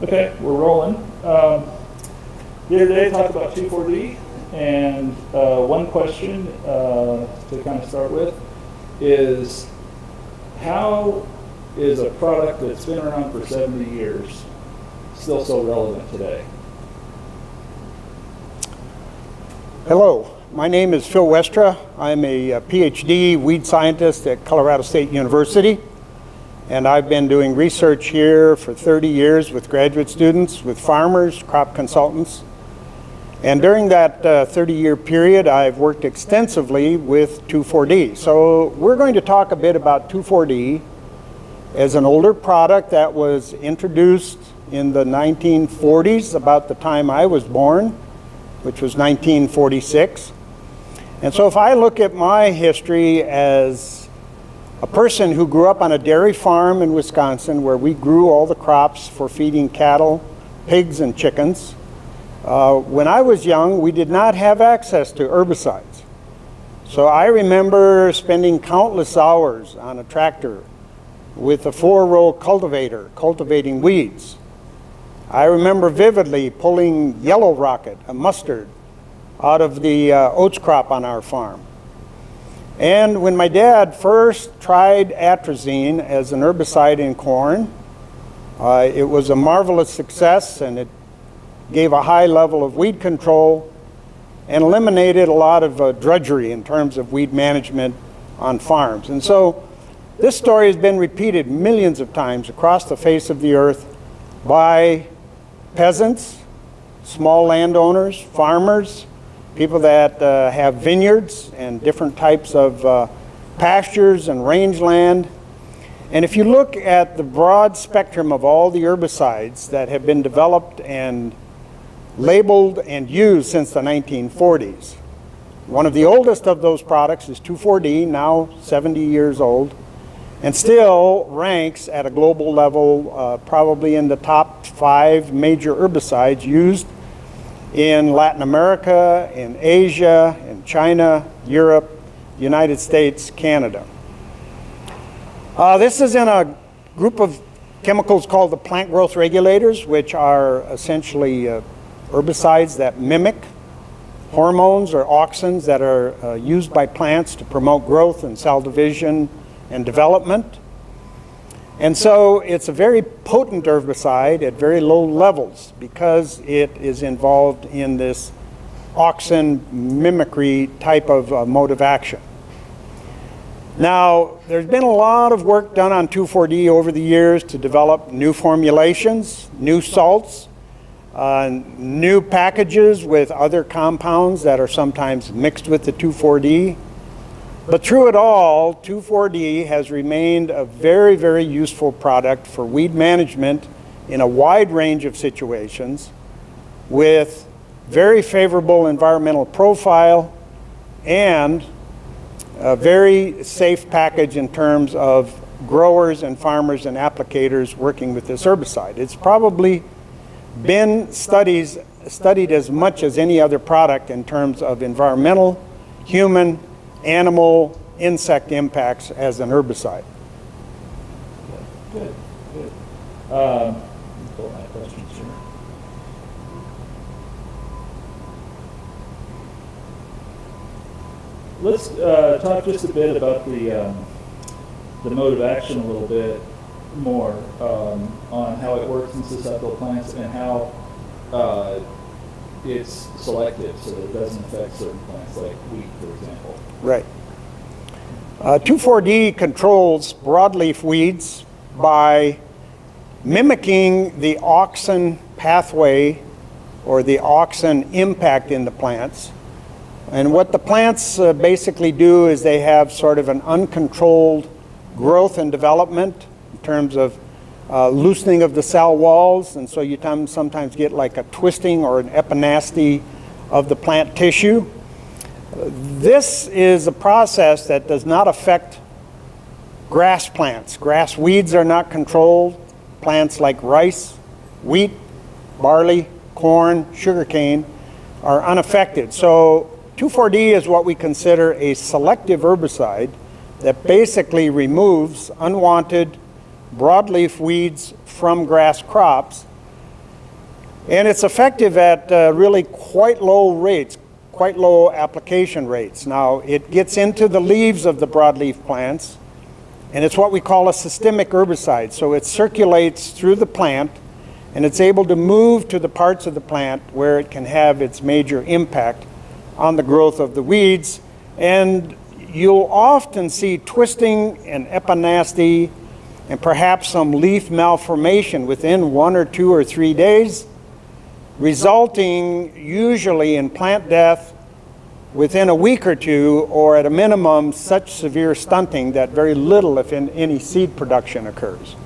Okay, we're rolling. The other day I talked about 2,4-D, and one question to kind of start with is, how is a product that's been around for 70 years still so relevant today? Hello, my name is Phil Westra. I'm a PhD weed scientist at Colorado State University, and I've been doing research here for 30 years with graduate students, with farmers, crop consultants. And during that 30-year period, I've worked extensively with 2,4-D. So we're going to talk a bit about 2,4-D as an older product that was introduced in the 1940s, about the time I was born, which was 1946. And so if I look at my history as a person who grew up on a dairy farm in Wisconsin where we grew all the crops for feeding cattle, pigs, and chickens, when I was young, we did not have access to herbicides. So I remember spending countless hours on a tractor with a 4-row cultivator cultivating weeds. I remember vividly pulling yellow rocket, a mustard, out of the oats crop on our farm. And when my dad first tried atrazine as an herbicide in corn, it was a marvelous success, and it gave a high level of weed control and eliminated a lot of drudgery in terms of weed management on farms. And so this story has been repeated millions of times across the face of the earth by peasants, small landowners, farmers, people that have vineyards and different types of pastures and rangeland. And if you look at the broad spectrum of all the herbicides that have been developed and labeled and used since the 1940s, one of the oldest of those products is 2,4-D, now 70 years old, and still ranks at a global level probably in the top 5 major herbicides used in Latin America, in Asia, in China, Europe, United States, Canada. This is in a group of chemicals called the plant growth regulators, which are essentially herbicides that mimic hormones or auxins that are used by plants to promote growth and cell division and development. And so it's a very potent herbicide at very low levels because it is involved in this auxin mimicry type of mode of action. Now, there's been a lot of work done on 2,4-D over the years to develop new formulations, new salts, new packages with other compounds that are sometimes mixed with the 2,4-D. But through it all, 2,4-D has remained a very, very useful product for weed management in a wide range of situations with very favorable environmental profile and a very safe package in terms of growers and farmers and applicators working with this herbicide. It's probably been studied as much as any other product in terms of environmental, human, animal, insect impacts as an herbicide. Good, good. Pull my questions here. Let's talk just a bit about the mode of action a little bit more on how it works in susceptible plants and how it's selective so that it doesn't affect certain plants like wheat, for example. Right. 2,4-D controls broadleaf weeds by mimicking the auxin pathway or the auxin impact in the plants. And what the plants basically do is they have sort of an uncontrolled growth and development in terms of loosening of the cell walls, and so you sometimes get like a twisting or an epinasty of the plant tissue. This is a process that does not affect grass plants. Grass weeds are not controlled. Plants like rice, wheat, barley, corn, sugarcane are unaffected. So 2,4-D is what we consider a selective herbicide that basically removes unwanted broadleaf weeds from grass crops. And it's effective at really quite low rates, quite low application rates. Now, it gets into the leaves of the broadleaf plants, and it's what we call a systemic herbicide. So it circulates through the plant, and it's able to move to the parts of the plant where it can have its major impact on the growth of the weeds. And you'll often see twisting and epinasty and perhaps some leaf malformation within 1 or 2 or 3 days, resulting usually in plant death within a week or two, or at a minimum such severe stunting that very little, if any, seed production occurs.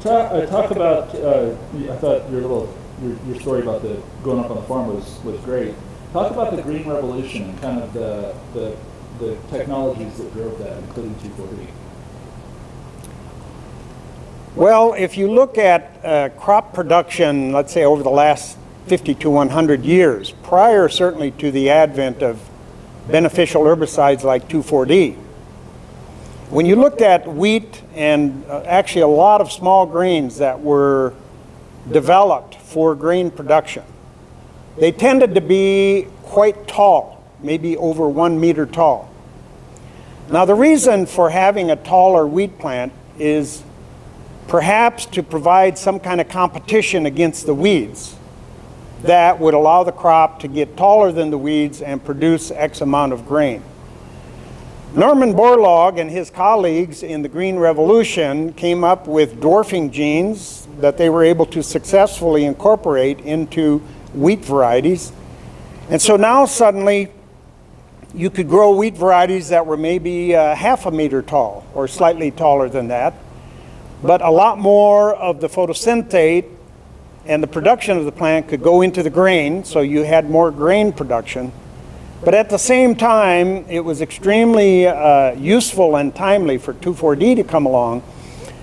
Talk about, I thought your story about the growing up on the farm was great. Talk about the Green Revolution and kind of the technologies that drove that, including 2,4-D. Well, if you look at crop production, let's say over the last 50 to 100 years, prior certainly to the advent of beneficial herbicides like 2,4-D, when you looked at wheat and actually a lot of small grains that were developed for grain production, they tended to be quite tall, maybe over 1 meter tall. Now, the reason for having a taller wheat plant is perhaps to provide some kind of competition against the weeds that would allow the crop to get taller than the weeds and produce X amount of grain. Norman Borlaug and his colleagues in the Green Revolution came up with dwarfing genes that they were able to successfully incorporate into wheat varieties. And so now suddenly you could grow wheat varieties that were maybe half a meter tall or slightly taller than that, but a lot more of the photosynthate and the production of the plant could go into the grain, so you had more grain production. But at the same time, it was extremely useful and timely for 2,4-D to come along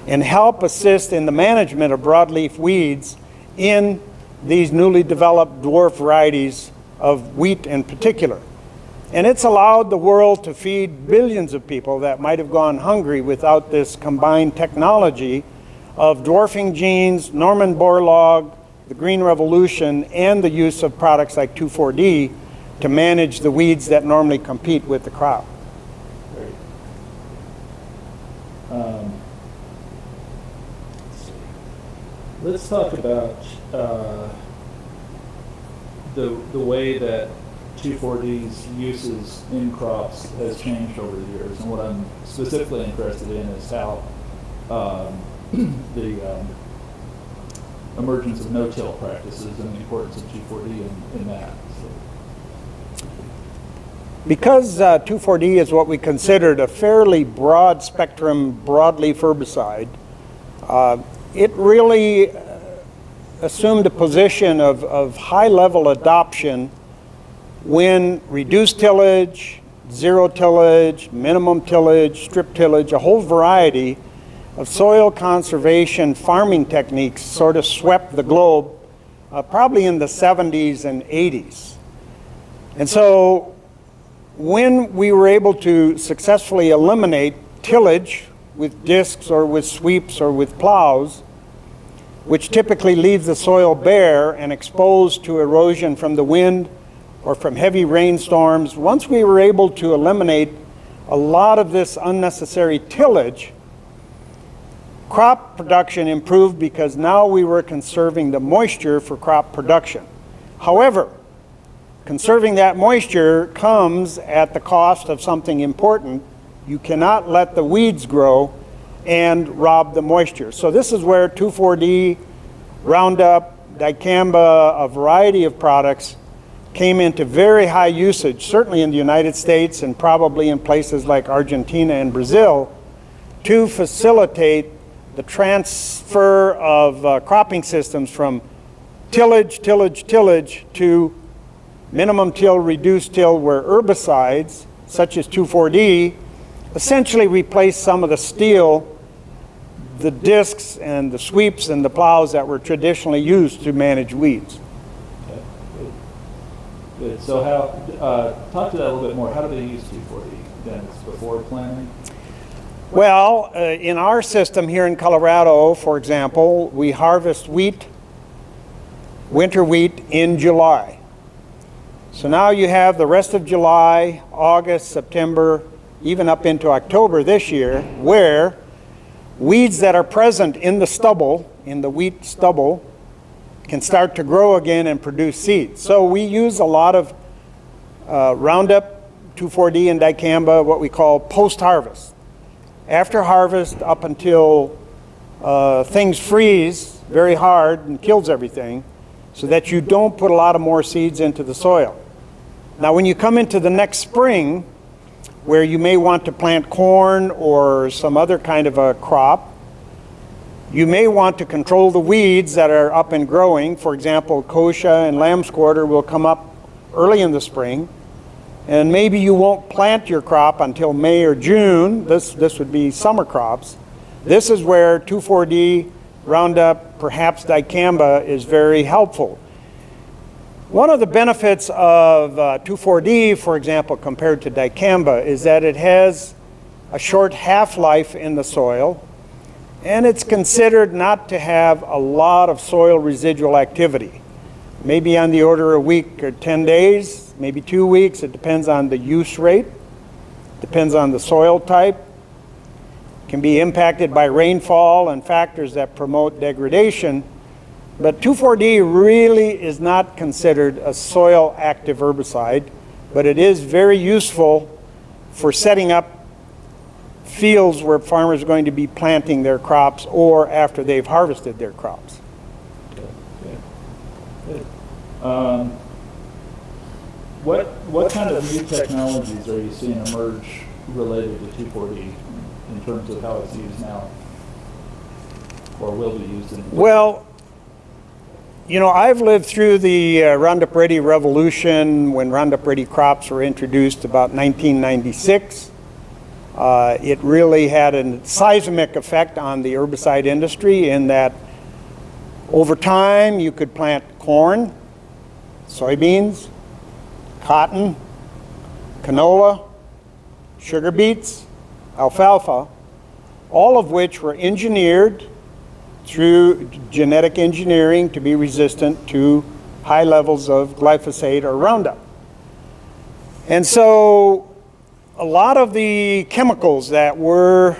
and help assist in the management of broadleaf weeds in these newly developed dwarf varieties of wheat in particular. And it's allowed the world to feed billions of people that might have gone hungry without this combined technology of dwarfing genes, Norman Borlaug, the Green Revolution, and the use of products like 2,4-D to manage the weeds that normally compete with the crop. Great. Let's talk about the way that 2,4-D's uses in crops has changed over the years, and what I'm specifically interested in is how the emergence of no-till practices and the importance of 2,4-D in that. So. Because 2,4-D is what we considered a fairly broad spectrum broadleaf herbicide, it really assumed a position of high level adoption when reduced tillage, zero tillage, minimum tillage, strip tillage, a whole variety of soil conservation farming techniques sort of swept the globe probably in the 70s and 80s. And so when we were able to successfully eliminate tillage with discs or with sweeps or with plows, which typically leave the soil bare and exposed to erosion from the wind or from heavy rainstorms, once we were able to eliminate a lot of this unnecessary tillage, crop production improved because now we were conserving the moisture for crop production. However, conserving that moisture comes at the cost of something important. You cannot let the weeds grow and rob the moisture. So this is where 2,4-D, Roundup, dicamba, a variety of products came into very high usage, certainly in the United States and probably in places like Argentina and Brazil, to facilitate the transfer of cropping systems from tillage to minimum till, reduced till, where herbicides such as 2,4-D essentially replace some of the steel, the discs and the sweeps and the plows that were traditionally used to manage weeds. Okay, good. So how, talk to that a little bit more. How do they use 2,4-D? Then it's before planting? Well, in our system here in Colorado, for example, we harvest wheat, winter wheat, in July. So now you have the rest of July, August, September, even up into October this year, where weeds that are present in the stubble, in the wheat stubble, can start to grow again and produce seeds. So we use a lot of Roundup, 2,4-D, and dicamba, what we call post-harvest. After harvest, up until things freeze very hard and kills everything, so that you don't put a lot of more seeds into the soil. Now when you come into the next spring, where you may want to plant corn or some other kind of a crop, you may want to control the weeds that are up and growing. For example, kochia and lamb's quarter will come up early in the spring, and maybe you won't plant your crop until May or June. This would be summer crops. This is where 2,4-D, Roundup, perhaps dicamba is very helpful. One of the benefits of 2,4-D, for example, compared to dicamba, is that it has a short half-life in the soil, and it's considered not to have a lot of soil residual activity. Maybe on the order of a week or 10 days, maybe 2 weeks. It depends on the use rate, depends on the soil type. Can be impacted by rainfall and factors that promote degradation. But 2,4-D really is not considered a soil active herbicide, but it is very useful for setting up fields where farmers are going to be planting their crops or after they've harvested their crops. Good. What kind of new technologies are you seeing emerge related to 2,4-D in terms of how it's used now, or will be used in? Well, you know, I've lived through the Roundup Ready revolution when Roundup Ready crops were introduced about 1996. It really had a seismic effect on the herbicide industry in that over time you could plant corn, soybeans, cotton, canola, sugar beets, alfalfa, all of which were engineered through genetic engineering to be resistant to high levels of glyphosate or Roundup. And so a lot of the chemicals that were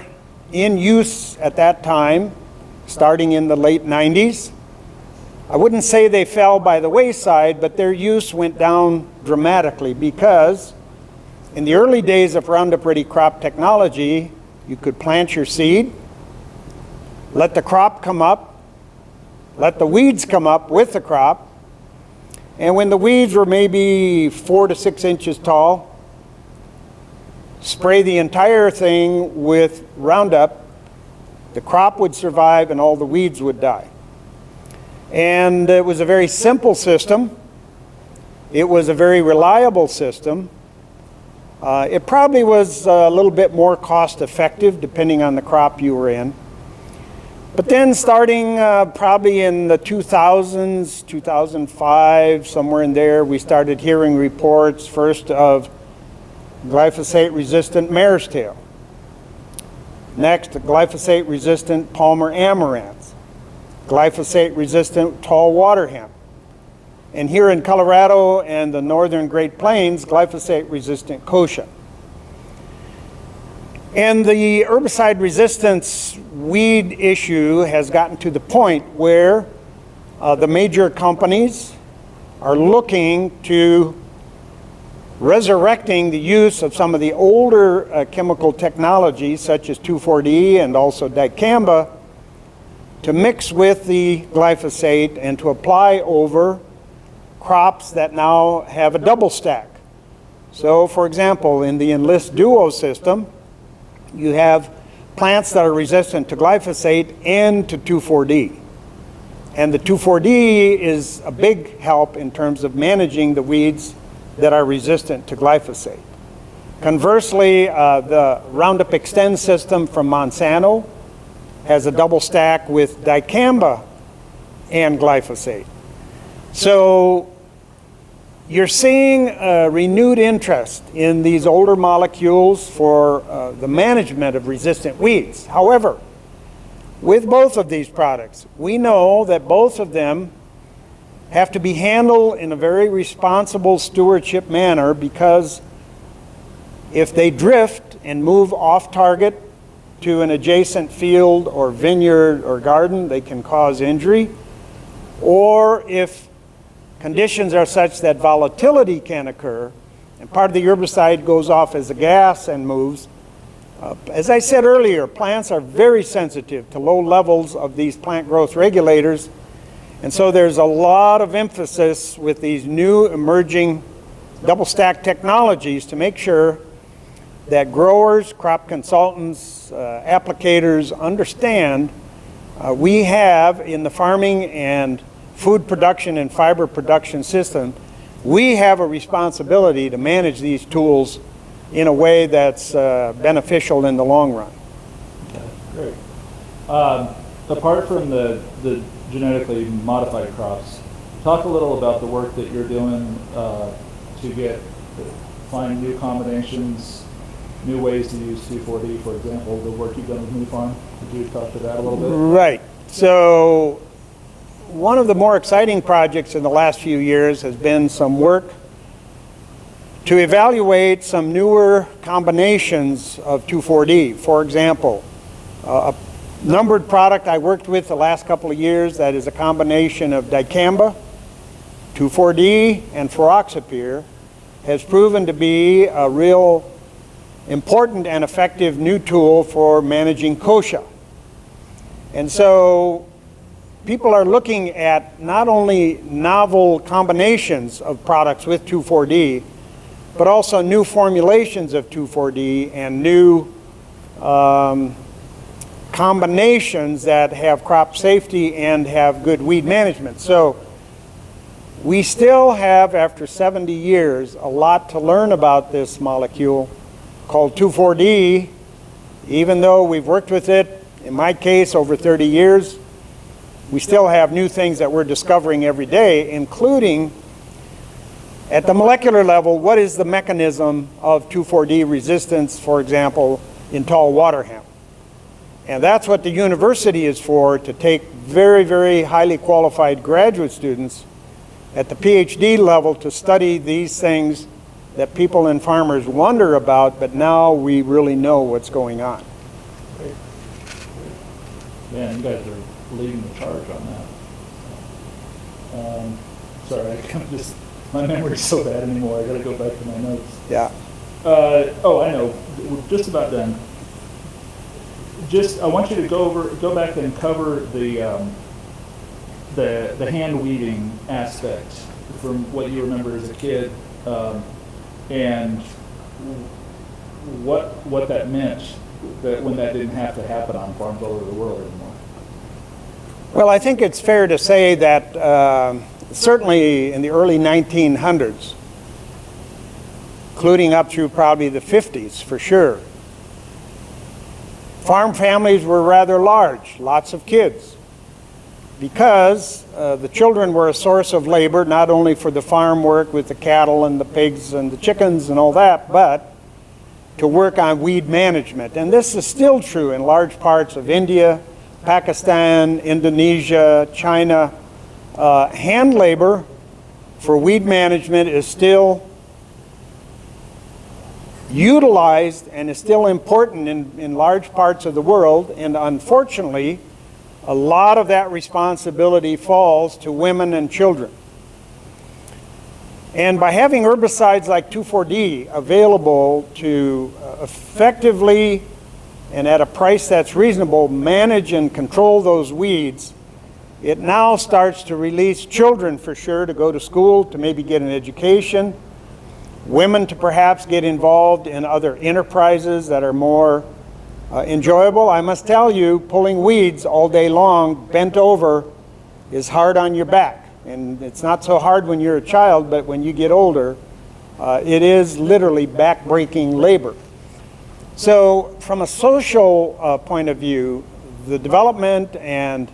in use at that time, starting in the late 90s, I wouldn't say they fell by the wayside, but their use went down dramatically because in the early days of Roundup Ready crop technology, you could plant your seed, let the crop come up, let the weeds come up with the crop, and when the weeds were maybe 4 to 6 inches tall, spray the entire thing with Roundup, the crop would survive and all the weeds would die. And it was a very simple system. It was a very reliable system. It probably was a little bit more cost effective depending on the crop you were in. But then starting probably in the 2000s, 2005, somewhere in there, we started hearing reports first of glyphosate-resistant mare's tail. Next, glyphosate-resistant Palmer amaranth. Glyphosate-resistant tall water hemp. And here in Colorado and the northern Great Plains, glyphosate-resistant kochia. And the herbicide resistance weed issue has gotten to the point where the major companies are looking to resurrecting the use of some of the older chemical technologies such as 2,4-D and also dicamba to mix with the glyphosate and to apply over crops that now have a double stack. So for example, in the Enlist Duo system, you have plants that are resistant to glyphosate and to 2,4-D. And the 2,4-D is a big help in terms of managing the weeds that are resistant to glyphosate. Conversely, the Roundup Extend system from Monsanto has a double stack with dicamba and glyphosate. So you're seeing a renewed interest in these older molecules for the management of resistant weeds. However, with both of these products, we know that both of them have to be handled in a very responsible stewardship manner, because if they drift and move off target to an adjacent field or vineyard or garden, they can cause injury. Or if conditions are such that volatility can occur, and part of the herbicide goes off as a gas and moves. As I said earlier, plants are very sensitive to low levels of these plant growth regulators, and so there's a lot of emphasis with these new emerging double stack technologies to make sure that growers, crop consultants, applicators understand we have in the farming and food production and fiber production system, we have a responsibility to manage these tools in a way that's beneficial in the long run. Okay, great. Apart from the genetically modified crops, talk a little about the work that you're doing to find new combinations, new ways to use 2,4-D, for example, the work you've done with New Farm. Could you talk to that a little bit? Right. So one of the more exciting projects in the last few years has been some work to evaluate some newer combinations of 2,4-D. For example, a numbered product I worked with the last couple of years that is a combination of dicamba, 2,4-D, and fluroxapyr has proven to be a real important and effective new tool for managing kochia. And so people are looking at not only novel combinations of products with 2,4-D, but also new formulations of 2,4-D and new combinations that have crop safety and have good weed management. So we still have, after 70 years, a lot to learn about this molecule called 2,4-D. Even though we've worked with it, in my case, over 30 years, we still have new things that we're discovering every day, including at the molecular level, what is the mechanism of 2,4-D resistance, for example, in tall water hemp? And that's what the university is for, to take very, very highly qualified graduate students at the PhD level to study these things that people and farmers wonder about, but now we really know what's going on. Great. Man, you guys are leading the charge on that. Sorry, I kind of just, my memory's so bad anymore. I got to go back to my notes. Yeah. Oh, I know. We're just about done. I want you to go back and cover the hand weeding aspect from what you remember as a kid, and what that meant that when that didn't have to happen on farms all over the world anymore. Well, I think it's fair to say that certainly in the early 1900s, including up through probably the 50s for sure, farm families were rather large, lots of kids, because the children were a source of labor, not only for the farm work with the cattle and the pigs and the chickens and all that, but to work on weed management. And this is still true in large parts of India, Pakistan, Indonesia, China. Hand labor for weed management is still utilized and is still important in large parts of the world, and unfortunately a lot of that responsibility falls to women and children. And by having herbicides like 2,4-D available to effectively and at a price that's reasonable manage and control those weeds, it now starts to release children for sure to go to school, to maybe get an education, women to perhaps get involved in other enterprises that are more enjoyable. I must tell you, pulling weeds all day long, bent over, is hard on your back. And it's not so hard when you're a child, but when you get older, it is literally back-breaking labor. So from a social point of view, the development and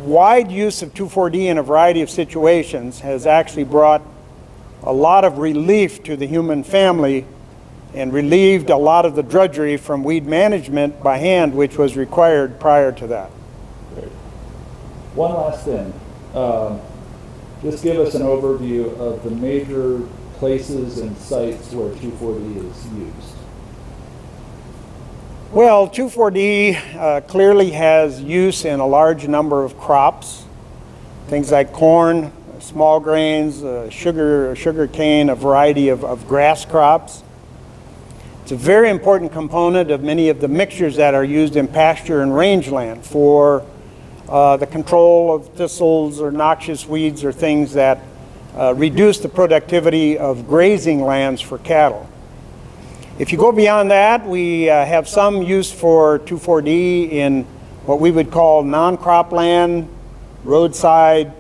wide use of 2,4-D in a variety of situations has actually brought a lot of relief to the human family and relieved a lot of the drudgery from weed management by hand, which was required prior to that. Great. One last thing. Just give us an overview of the major places and sites where 2,4-D is used. Well, 2,4-D clearly has use in a large number of crops, things like corn, small grains, sugar cane, a variety of grass crops. It's a very important component of many of the mixtures that are used in pasture and rangeland for the control of thistles or noxious weeds or things that reduce the productivity of grazing lands for cattle. If you go beyond that, we have some use for 2,4-D in what we would call non-cropland, roadside,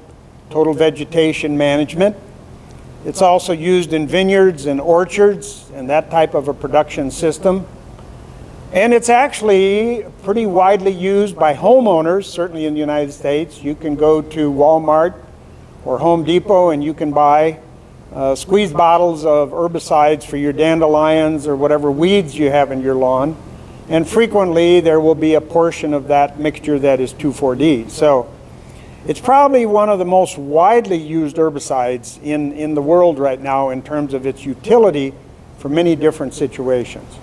total vegetation management. It's also used in vineyards and orchards and that type of a production system. And it's actually pretty widely used by homeowners, certainly in the United States. You can go to Walmart or Home Depot and you can buy squeeze bottles of herbicides for your dandelions or whatever weeds you have in your lawn. And frequently there will be a portion of that mixture that is 2,4-D. So it's probably one of the most widely used herbicides in the world right now in terms of its utility for many different situations.